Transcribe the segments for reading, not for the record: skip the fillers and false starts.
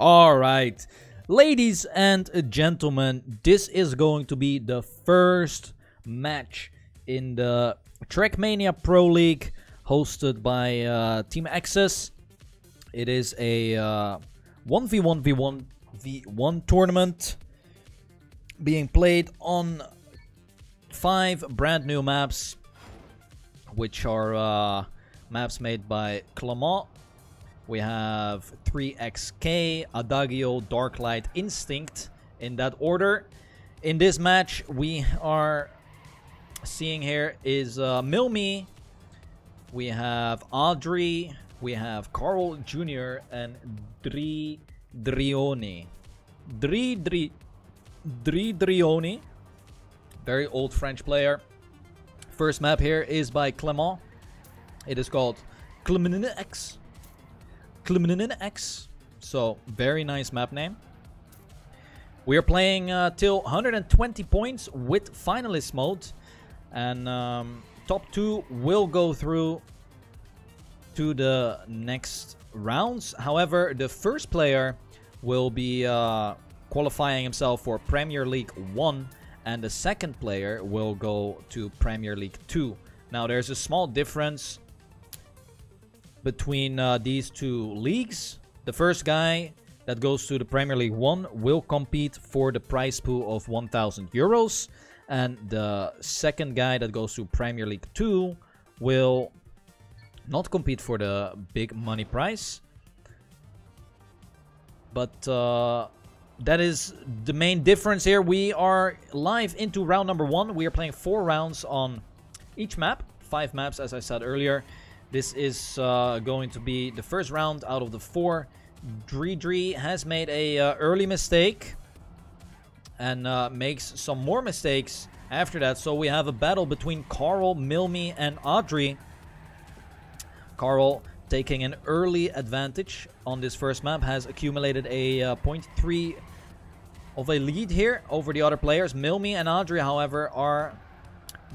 All right, ladies and gentlemen, this is going to be the first match in the Trackmania Pro League hosted by Team eXeS. It is a 1v1v1v1 tournament being played on 5 brand new maps, which are maps made by Carljr. We have 3XK, Adagio, Darklight, Instinct in that order. In this match, we are seeing here is Milmy, we have Adri, we have Carljr, and Dridrione. Dridrione, very old French player. First map here is by Carljr. It is called Cumin X. So, very nice map name. We are playing till 120 points with finalist mode. And top 2 will go through to the next rounds. However, the first player will be qualifying himself for Premier League 1. And the second player will go to Premier League 2. Now, there's a small difference between these two leagues. The first guy that goes to the Premier League 1 will compete for the prize pool of 1,000 euros. And the second guy that goes to Premier League 2 will not compete for the big money prize. But that is the main difference here. We are live into round number 1. We are playing 4 rounds on each map. 5 maps, as I said earlier. This is going to be the first round out of the 4. Dridri has made a early mistake and makes some more mistakes after that. So we have a battle between Carl, Milmy, and Adri. Carl taking an early advantage on this first map, has accumulated a 0.3 of a lead here over the other players. Milmy and Adri, however, are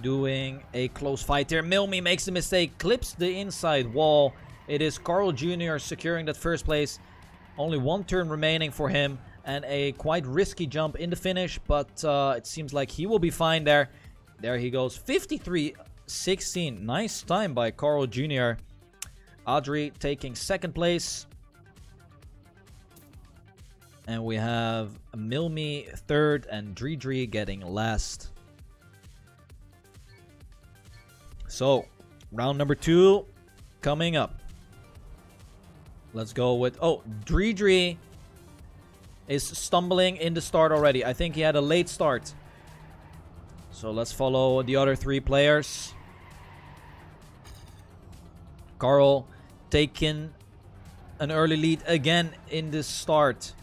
doing a close fight here. Milmy makes a mistake, clips the inside wall. It is Carljr securing that first place. Only 1 turn remaining for him and a quite risky jump in the finish, but it seems like he will be fine there. There he goes, 53-16. Nice time by Carljr. Adri taking second place. And we have Milmy third and Dridri getting last. So, round number 2 coming up. Let's go with... Oh, Dridri is stumbling in the start already. I think he had a late start. So, let's follow the other 3 players. Carl taking an early lead again in this start.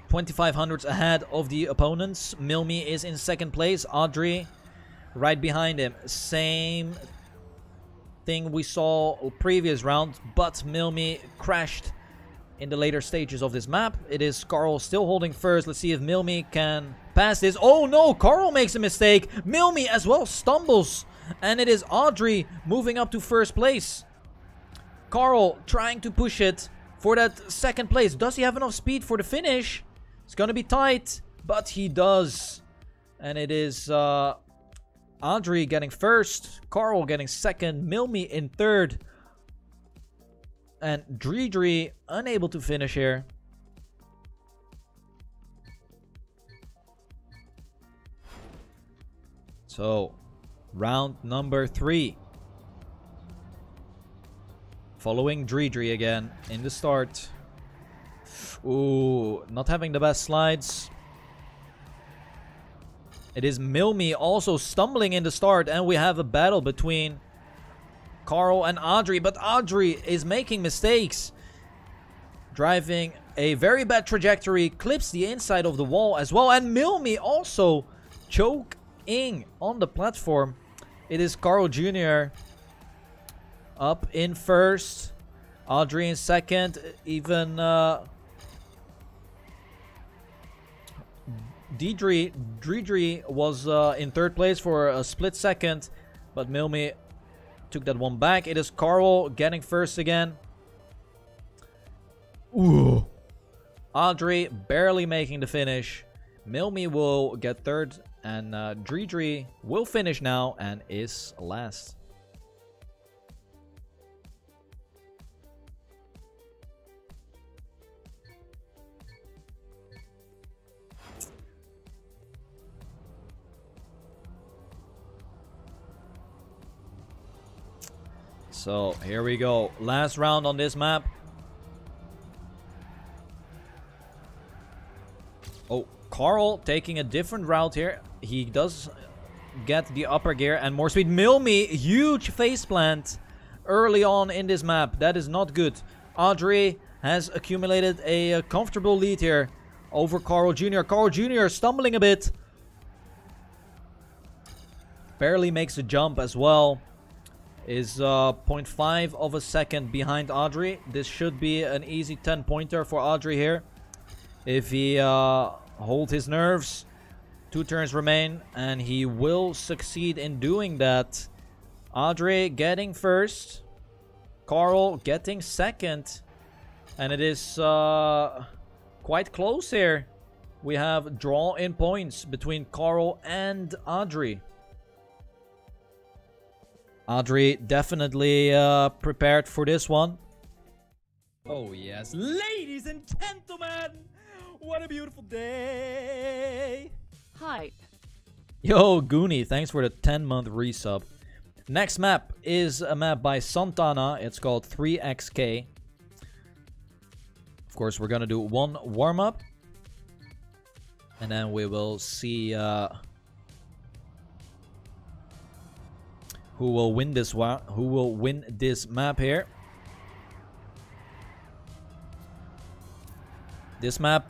2500s ahead of the opponents. Milmy is in second place. Adri right behind him. Same thing we saw previous round, but Milmy crashed in the later stages of this map. It is Carl still holding first. Let's see if Milmy can pass this. Oh no, Carl makes a mistake. Milmy as well stumbles. And it is Adri moving up to first place. Carl trying to push it for that second place. Does he have enough speed for the finish? It's gonna be tight, but he does. And it is Adri getting first, Carl getting second, Milmy in third, and Dridri unable to finish here. So, round number 3. Following Dridri again in the start. Ooh, not having the best slides. It is Milmy also stumbling in the start, and we have a battle between Carl and Adri, but Adri is making mistakes. Driving a very bad trajectory, clips the inside of the wall as well, and Milmy also choking on the platform. It is Carljr up in first, Adri in second, even Dridri was in third place for a split second, but Milmy took that one back. It is Carl getting first again. Ooh, Adri barely making the finish. Milmy will get third, and Dridrione will finish now and is last. So here we go. Last round on this map. Oh, Carl taking a different route here. He does get the upper gear and more speed. Milmy, huge faceplant early on in this map. That is not good. Adri has accumulated a comfortable lead here over Carl Jr. Carl Jr. stumbling a bit. Barely makes a jump as well. Is 0.5 of a second behind Adri. This should be an easy 10-pointer for Adri here. If he holds his nerves. 2 turns remain, and he will succeed in doing that. Adri getting first. Carl getting second. And it is quite close here. We have draw in points between Carl and Adri. Adri definitely prepared for this one. Oh yes, ladies and gentlemen, what a beautiful day. Hype. Yo, Goonie, thanks for the 10-month resub. Next map is a map by Santana. It's called 3XK. Of course, we're gonna do one warm-up. And then we will see who will win this one? Who will win this map here? This map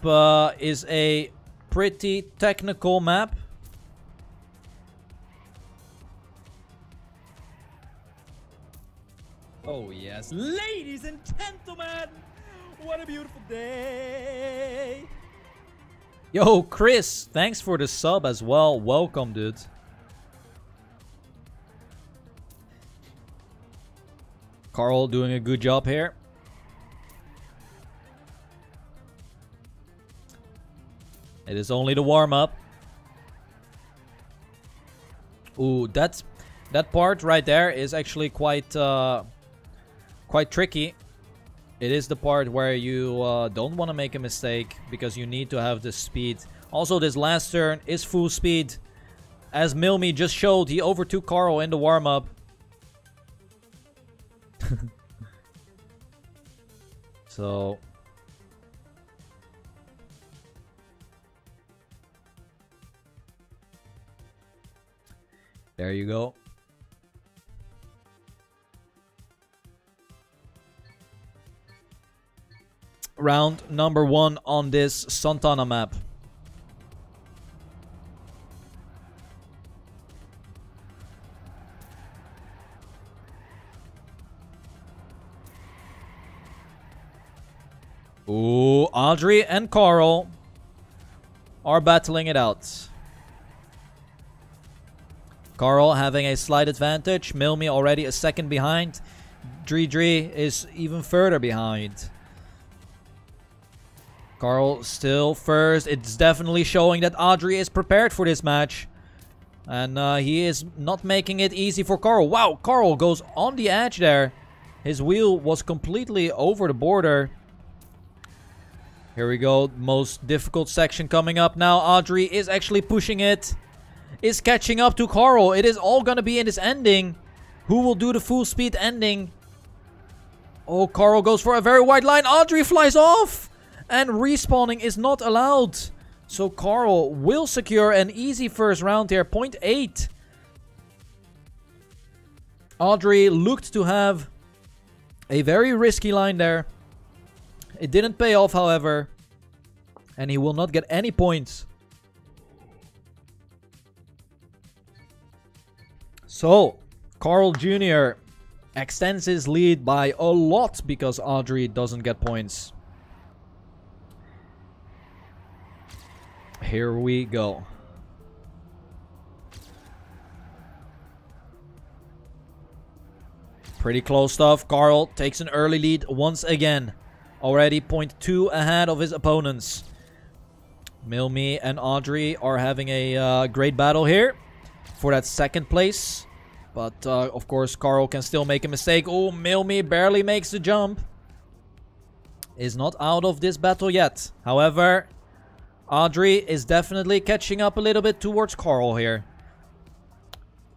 is a pretty technical map. Oh yes, ladies and gentlemen, what a beautiful day. Yo, Chris, thanks for the sub as well. Welcome, dude. Carl doing a good job here. It is only the warm-up. Ooh, that part right there is actually quite tricky. It is the part where you don't want to make a mistake because you need to have the speed. Also, this last turn is full speed. As Milmy just showed, he overtook Carl in the warm-up. So there you go. Round number 1 on this Santana map. Ooh, Adri and Carl are battling it out. Carl having a slight advantage. Milmy already a second behind. Dridrione is even further behind. Carl still first. It's definitely showing that Adri is prepared for this match. And he is not making it easy for Carl. Wow, Carl goes on the edge there. His wheel was completely over the border. Here we go. Most difficult section coming up now. Adri is actually pushing it. Is catching up to Carl. It is all going to be in this ending. Who will do the full speed ending? Oh, Carl goes for a very wide line. Adri flies off. And respawning is not allowed. So Carl will secure an easy first round here. 0.8. Adri looked to have a very risky line there. It didn't pay off, however. And he will not get any points. So, Carl Jr. extends his lead by a lot because Adri doesn't get points. Here we go. Pretty close stuff. Carl takes an early lead once again Already 0.2 ahead of his opponents. Milmy and Adri are having a great battle here for that second place. But, of course, Carl can still make a mistake. Oh, Milmy barely makes the jump. Is not out of this battle yet. However, Adri is definitely catching up a little bit towards Carl here.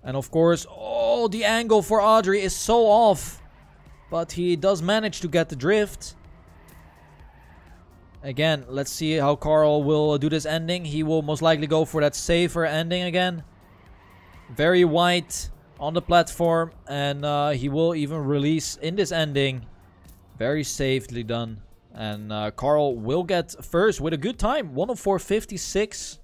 And, of course, oh, the angle for Adri is so off. But he does manage to get the drift. Again, let's see how Carl will do this ending. He will most likely go for that safer ending again. Very wide on the platform. And he will even release in this ending. Very safely done. And Carl will get first with a good time. 104.56.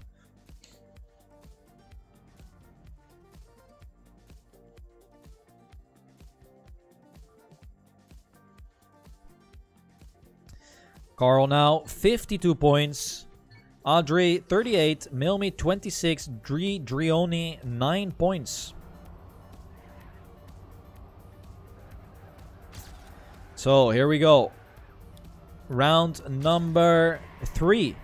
Carl now 52 points. Adri 38, Milmy 26, Dridrione 9 points. So here we go. Round number 3.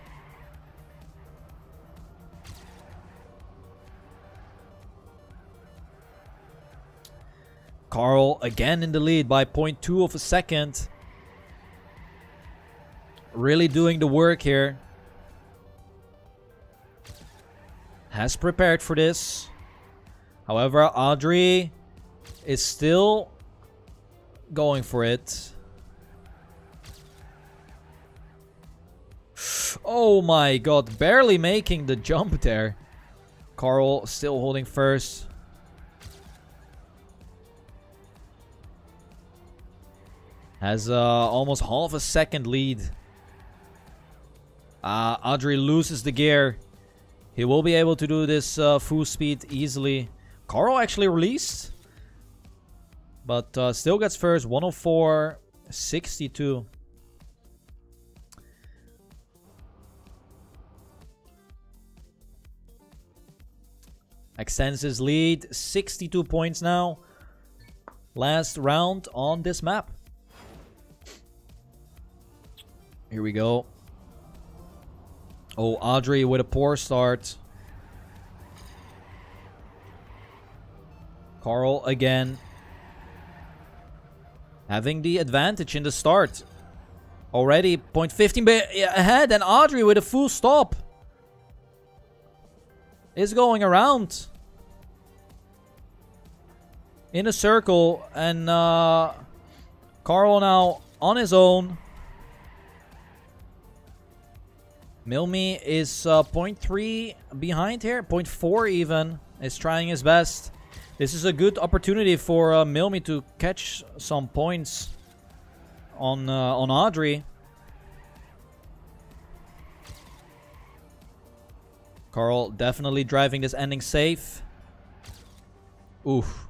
Carl again in the lead by 0.2 of a second. Really doing the work here. Has prepared for this. However, Adri is still going for it. Oh my god, barely making the jump there. Carl still holding first. Has almost half a second lead. Adri loses the gear. He will be able to do this full speed easily. Carl actually released. But still gets first. 104.62. Extends his lead. 62 points now. Last round on this map. Here we go. Oh, Adri with a poor start. Carl again. Having the advantage in the start. Already 0.15 ahead. And Adri with a full stop. Is going around. In a circle. And Carl now on his own. Milmy is 0.3 behind here. 0.4 even. Is trying his best. This is a good opportunity for Milmy to catch some points on Adri. Carl definitely driving this ending safe. Oof.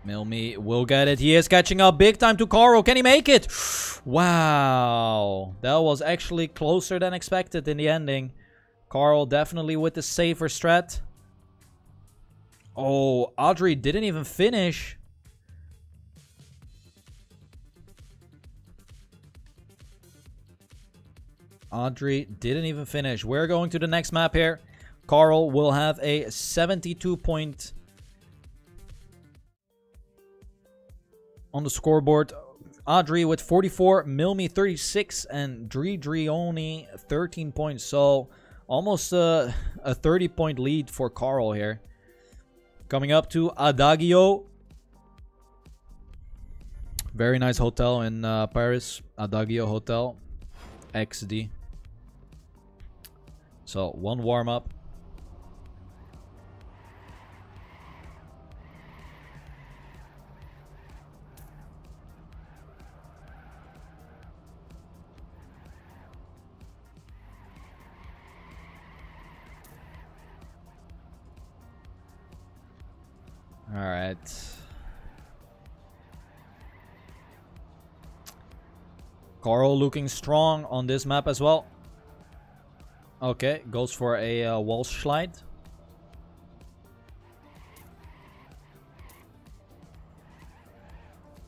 Milmy will get it. He is catching up big time to Carl. Can he make it? Wow. That was actually closer than expected in the ending. Carl definitely with the safer strat. Oh, Adri didn't even finish. Adri didn't even finish. We're going to the next map here. Carl will have a 72 point on the scoreboard. Adri with 44, Milmy 36, and Dridrione 13 points. So almost a 30-point lead for Carl here. Coming up to Adagio. Very nice hotel in Paris. Adagio Hotel. XD. So one warm-up. All right. Carl looking strong on this map as well. Okay, goes for a wall slide.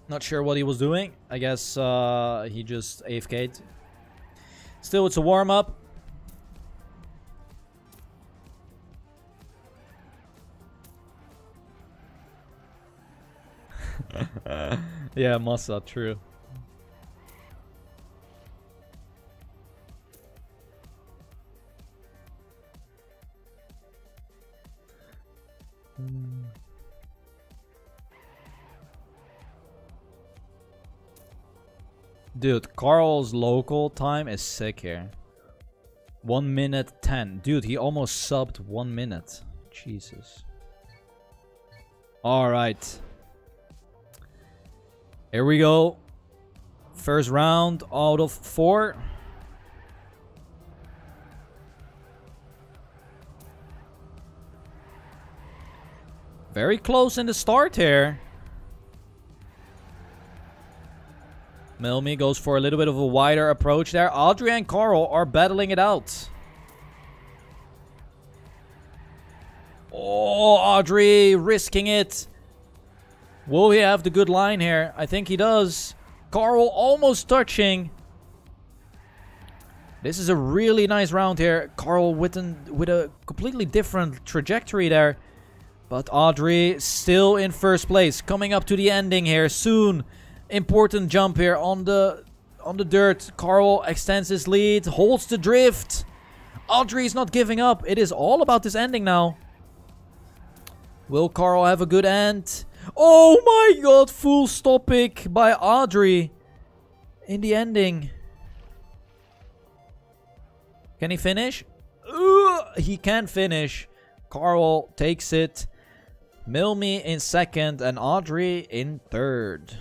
Not sure what he was doing. I guess he just AFK'd. Still, it's a warm-up. Yeah, Massa, true. Dude, Carl's local time is sick here. 1 minute 10. Dude, he almost subbed 1 minute. Jesus. Alright. Here we go. First round out of 4. Very close in the start here. Milmy goes for a little bit of a wider approach there. Adri and Carl are battling it out. Oh, Adri risking it. Will he have the good line here? I think he does. Carl almost touching. This is a really nice round here. Carl with a completely different trajectory there. But Adri still in first place. Coming up to the ending here soon. Important jump here on the dirt. Carl extends his lead. Holds the drift. Adri is not giving up. It is all about this ending now. Will Carl have a good end? Oh my god. Full stop pick by Adri. In the ending. Can he finish? He can finish. Carl takes it. Milmy in second and Adri in third.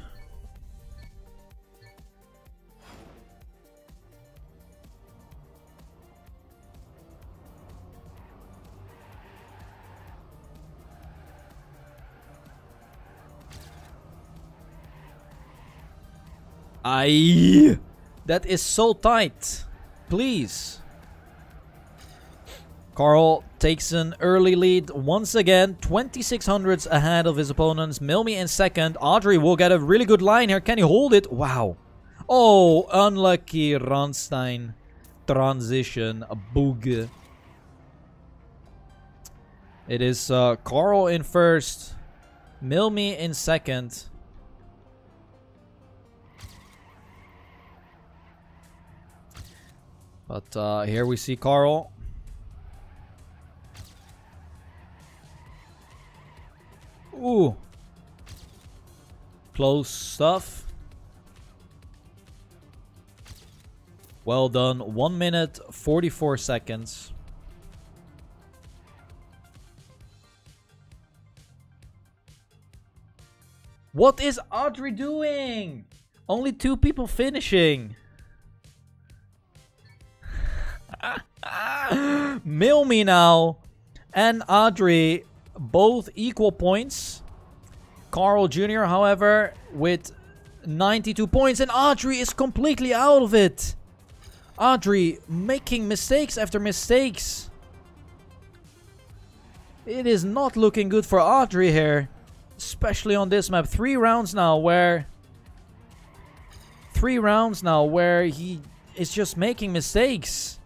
Aye, that is so tight. Please. Carl takes an early lead once again. 2600s ahead of his opponents. Milmy in second. Adri will get a really good line here. Can he hold it? Wow. Oh, unlucky Ranstein transition. A boog. It is Carl in first. Milmy in second. But here we see Carl. Ooh. Close stuff. Well done. 1 minute, 44 seconds. What is Adri doing? Only 2 people finishing. Milmy now and Adri both equal points. Carl Jr., however, with 92 points. And Adri is completely out of it. Adri making mistakes after mistakes. It is not looking good for Adri here. Especially on this map. 3 rounds now where he is just making mistakes.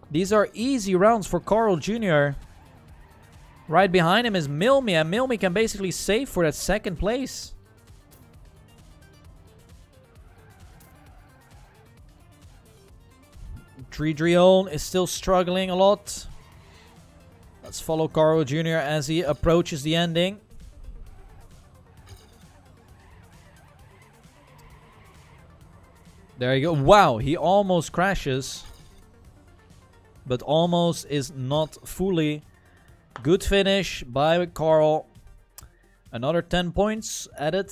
These are easy rounds for Carl Jr. Right behind him is Milmy, and Milmy can basically save for that second place. Dridrione is still struggling a lot. Let's follow Carl Jr. as he approaches the ending. There you go. Wow, he almost crashes. But almost is not fully. Good finish by Carl. Another 10 points added.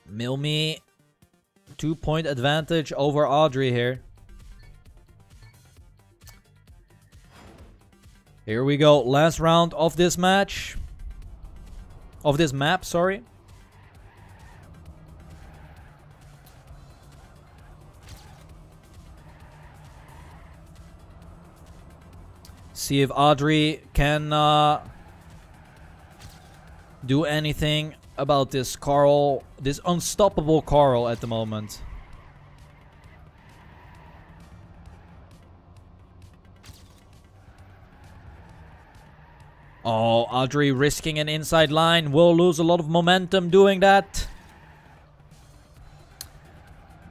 Milmy, 2-point advantage over Adri here. Here we go. Last round of this match. Of this map, sorry. See if Adri can do anything about this Carl, this unstoppable Carl at the moment. Oh, Adri risking an inside line. Will lose a lot of momentum doing that.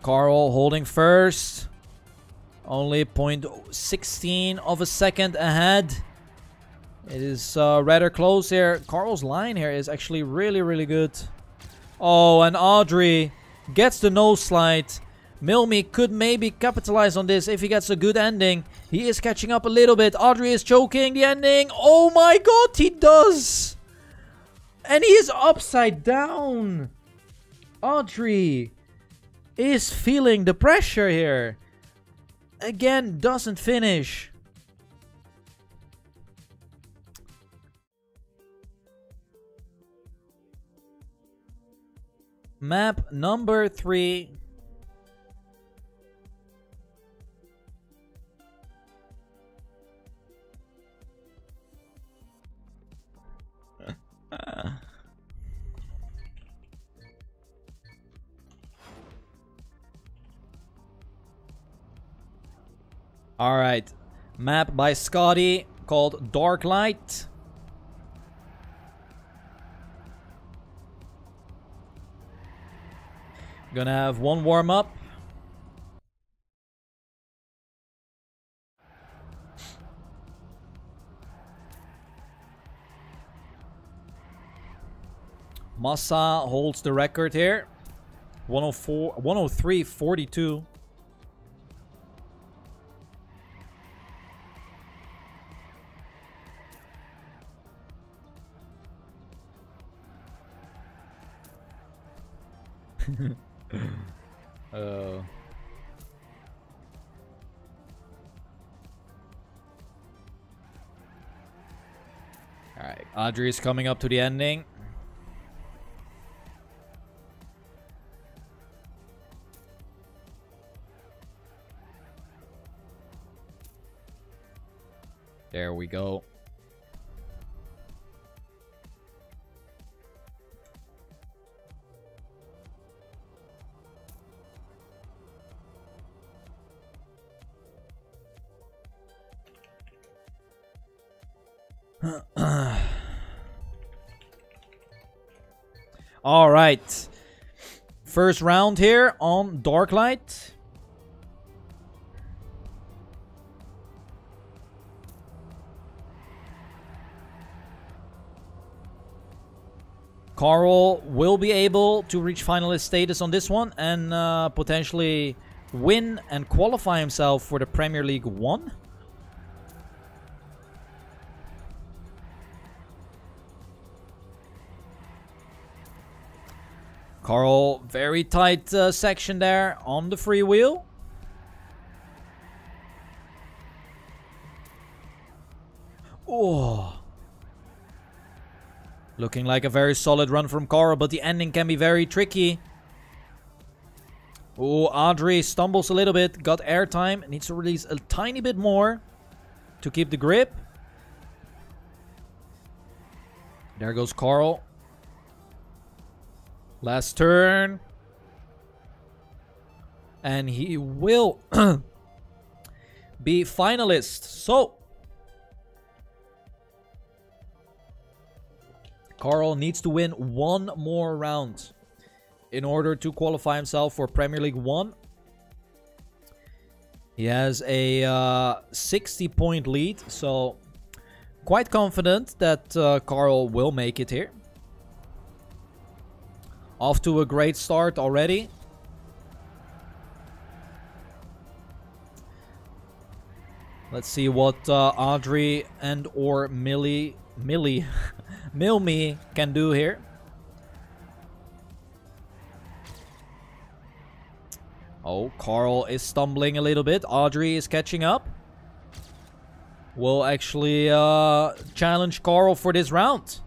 Carl holding first. Only 0.16 of a second ahead. It is rather close here. Carl's line here is actually really, really good. Oh, and Adri gets the nose slide. Milmy could maybe capitalize on this if he gets a good ending. He is catching up a little bit. Adri is choking the ending. Oh my god, he does! And he is upside down. Adri is feeling the pressure here. Again, doesn't finish. Map number 3. Alright, map by Scotty called Dark Light. Gonna have one warm up. Massa holds the record here. 103.42. Oh. Alright, Adri is coming up to the ending. There we go. All right. First round here on Darklight. Carl will be able to reach finalist status on this one and potentially win and qualify himself for the Premier League 1. Carl, very tight section there on the freewheel. Oh. Looking like a very solid run from Carl, but the ending can be very tricky. Oh, Adri stumbles a little bit. Got airtime. Needs to release a tiny bit more to keep the grip. There goes Carl. Last turn. And he will be finalist. So, Carl needs to win one more round in order to qualify himself for Premier League 1. He has a 60-point lead, so quite confident that Carl will make it here. Off to a great start already. Let's see what Adri and or Milmy can do here. Oh, Carl is stumbling a little bit. Adri is catching up. Will actually challenge Carl for this round.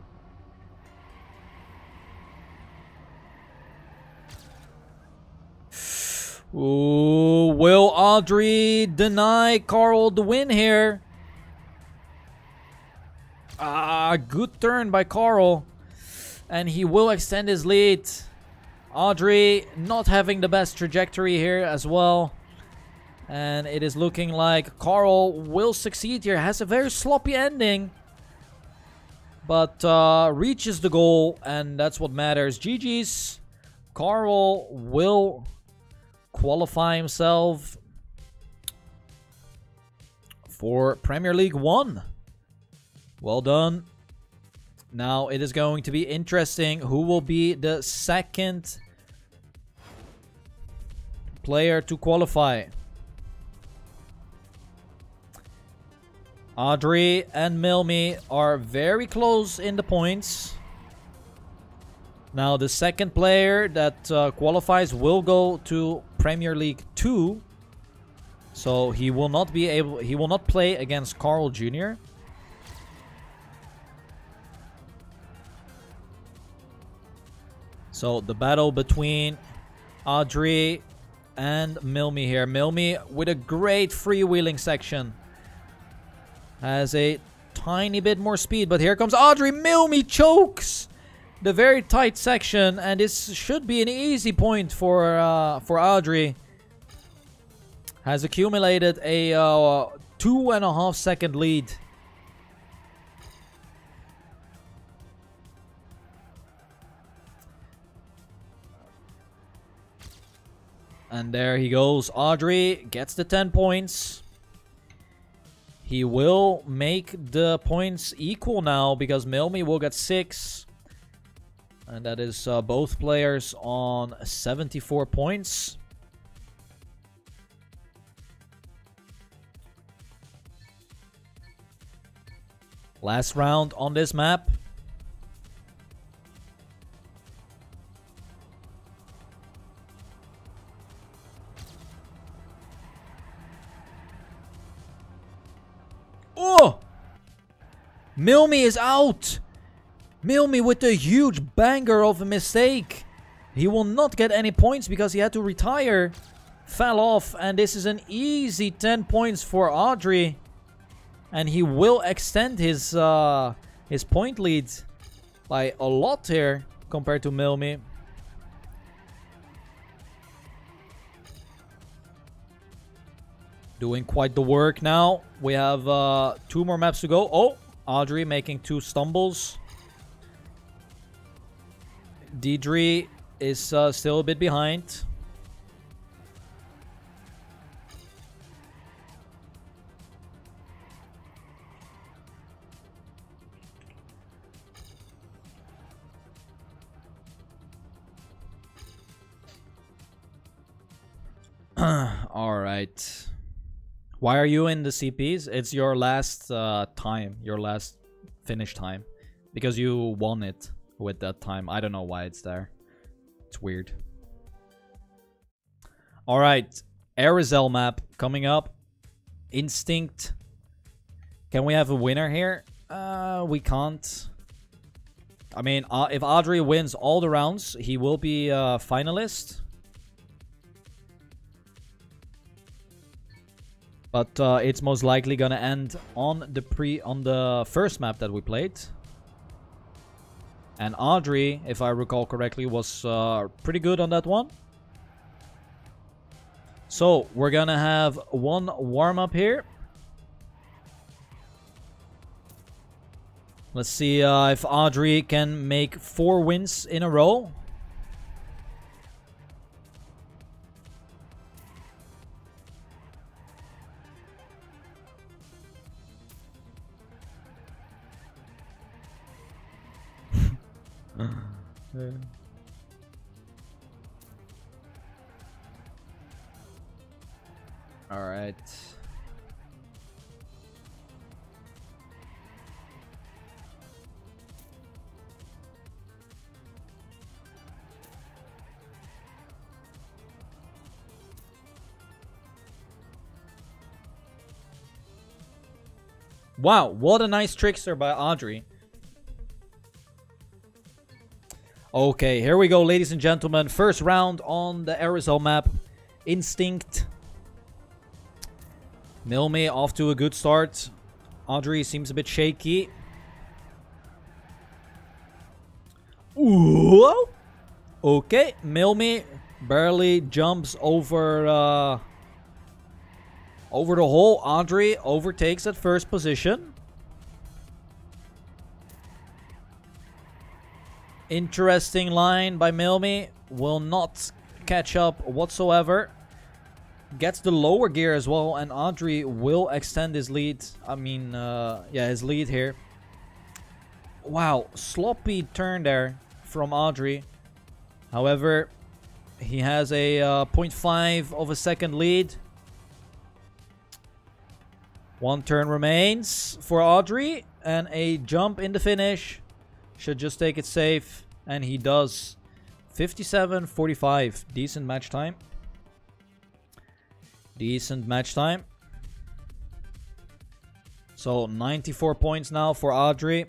Ooh, will Adri deny Carl the win here? Ah, good turn by Carl. And he will extend his lead. Adri not having the best trajectory here as well. And it is looking like Carl will succeed here. Has a very sloppy ending. But reaches the goal, and that's what matters. GG's. Carl will qualify himself for Premier League 1. Well done. Now it is going to be interesting who will be the second player to qualify. Adri and Milmy are very close in the points. Now the second player that qualifies will go to Premier League 2. So he will not play against Carl Jr. So the battle between Adri and Milmy here. Milmy with a great freewheeling section. Has a tiny bit more speed, but here comes Adri. Milmy chokes the very tight section, and this should be an easy point for Adri. Has accumulated a 2.5 second lead. And there he goes. Adri gets the 10 points. He will make the points equal now because Milmy will get 6. And that is both players on 74 points. Last round on this map. Oh! Milmy is out! Milmy with a huge banger of a mistake. He will not get any points because he had to retire. Fell off, and this is an easy 10 points for Adri. And he will extend his point lead by a lot here compared to Milmy. Doing quite the work now. We have 2 more maps to go. Oh, Adri making 2 stumbles. Dridrione is still a bit behind. All right. Why are you in the CPs? It's your last time, your last finish time, because you won it with that time. I don't know why it's there. It's weird. All right, Arizal map coming up. Instinct. Can we have a winner here? We can't. I mean, if Adri wins all the rounds, he will be a finalist. But it's most likely gonna end on the first map that we played. And Adri, if I recall correctly, was pretty good on that one. So we're gonna have one warm-up here. Let's see if Adri can make 4 wins in a row. All right. Wow, what a nice trickster by Adri. Okay, here we go, ladies and gentlemen. First round on the Arizal map. Instinct. Milmy off to a good start. Adri seems a bit shaky. Ooh. Okay, Milmy barely jumps over over the hole. Adri overtakes at first position. Interesting line by Milmy. Will not catch up whatsoever. Gets the lower gear as well, and Adri will extend his lead. I mean, yeah, his lead here. Wow, sloppy turn there from Adri. However, he has a 0.5 of a second lead. One turn remains for Adri, and a jump in the finish. Should just take it safe, and he does. 57-45, decent match time. Decent match time. So 94 points now for Adri.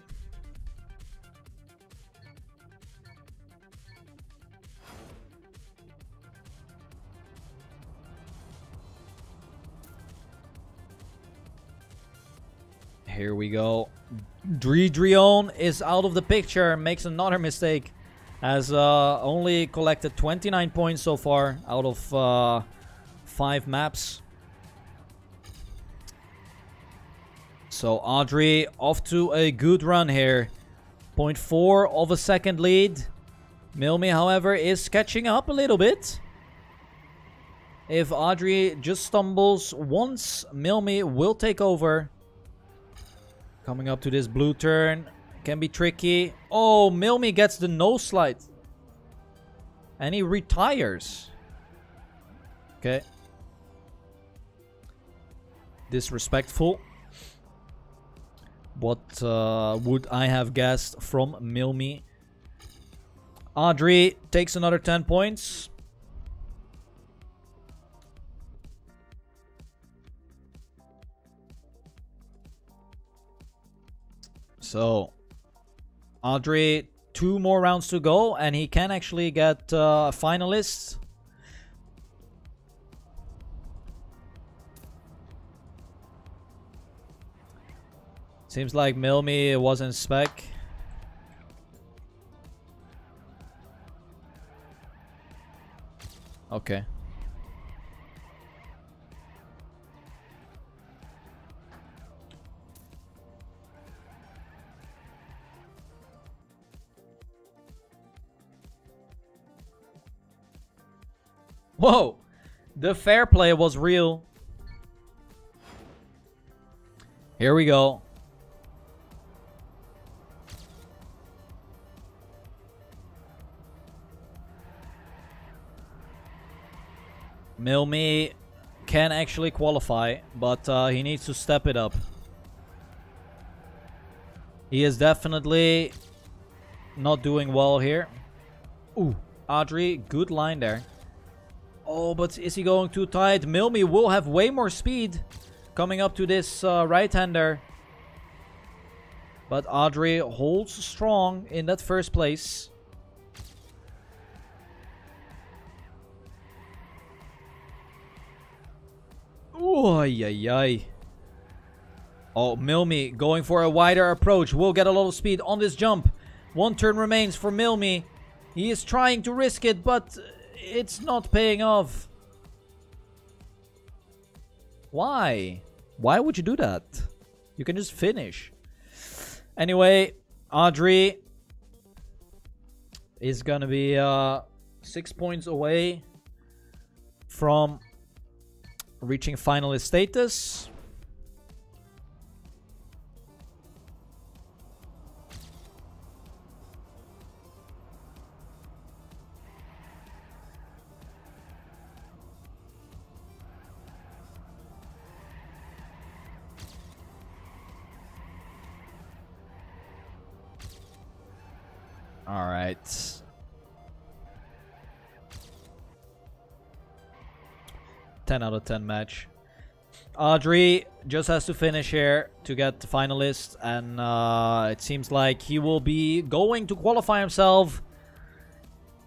Here we go. Dridrione is out of the picture. Makes another mistake. Has only collected 29 points so far out of 5 maps. So Adri off to a good run here. 0.4 of a second lead. Milmy, however, is catching up a little bit. If Adri just stumbles once, Milmy will take over. Coming up to this blue turn. Can be tricky. Oh, Milmy gets the nose slide. And he retires. Okay. Disrespectful. What would I have guessed from Milmy? Adri takes another 10 points. So, Adri, 2 more rounds to go, and he can actually get finalists. Seems like Milmy was in spec. Okay. Whoa! The fair play was real. Here we go. Milmy can actually qualify, but he needs to step it up. He is definitely not doing well here. Ooh, Adri, good line there. Oh, but is he going too tight? Milmy will have way more speed coming up to this right-hander. But Adri holds strong in that first place. Ooh, ay, ay, ay. Oh, Milmy going for a wider approach. Will get a lot of speed on this jump. 1 turn remains for Milmy. He is trying to risk it, but it's not paying off. Why? Why would you do that? You can just finish. Anyway, Adri is gonna be 6 points away from reaching finalist status. All right. Ten out of 10 match. Adri just has to finish here to get the finalist, and it seems like he will be going to qualify himself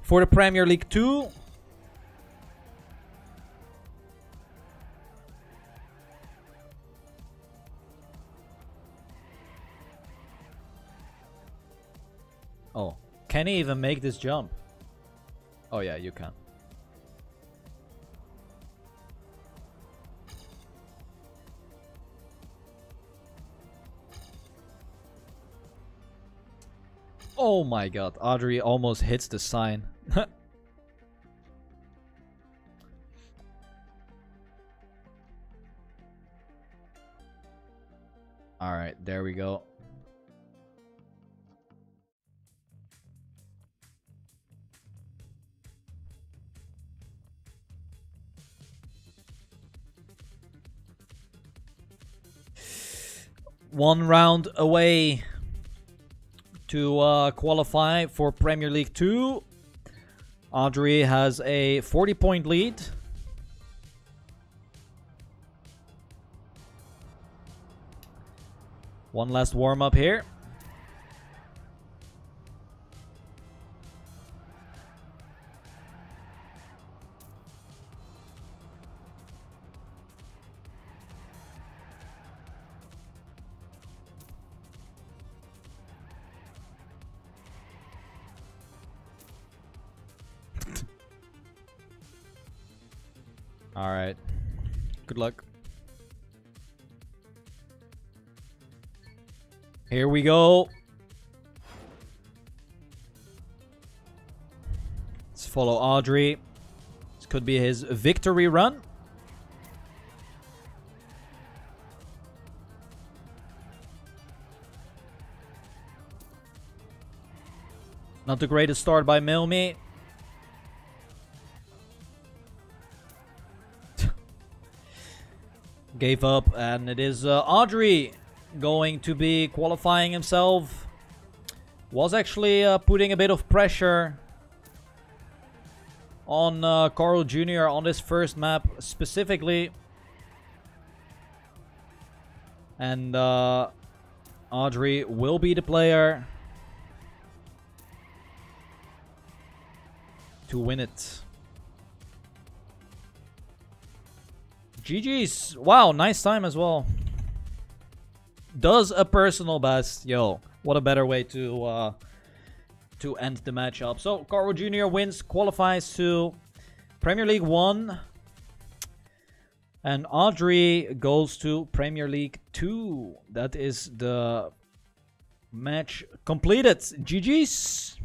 for the Premier League 2. Oh, Can he even make this jump? Oh yeah, you can. Oh my god, Adri almost hits the sign. Alright, there we go. One round away to qualify for Premier League 2. Adri has a 40-point lead. One last warm-up here. All right. Good luck. Here we go. Let's follow Adri. This could be his victory run. Not the greatest start by Milmy. Gave up, and it is Adri going to be qualifying himself. Was actually putting a bit of pressure on Carljr on this first map specifically. And Adri will be the player to win it. GG's. Wow, nice time as well. Does a personal best. Yo, what a better way to end the matchup. So, Carljr wins, qualifies to Premier League 1. And Adri goes to Premier League 2. That is the match completed. GG's.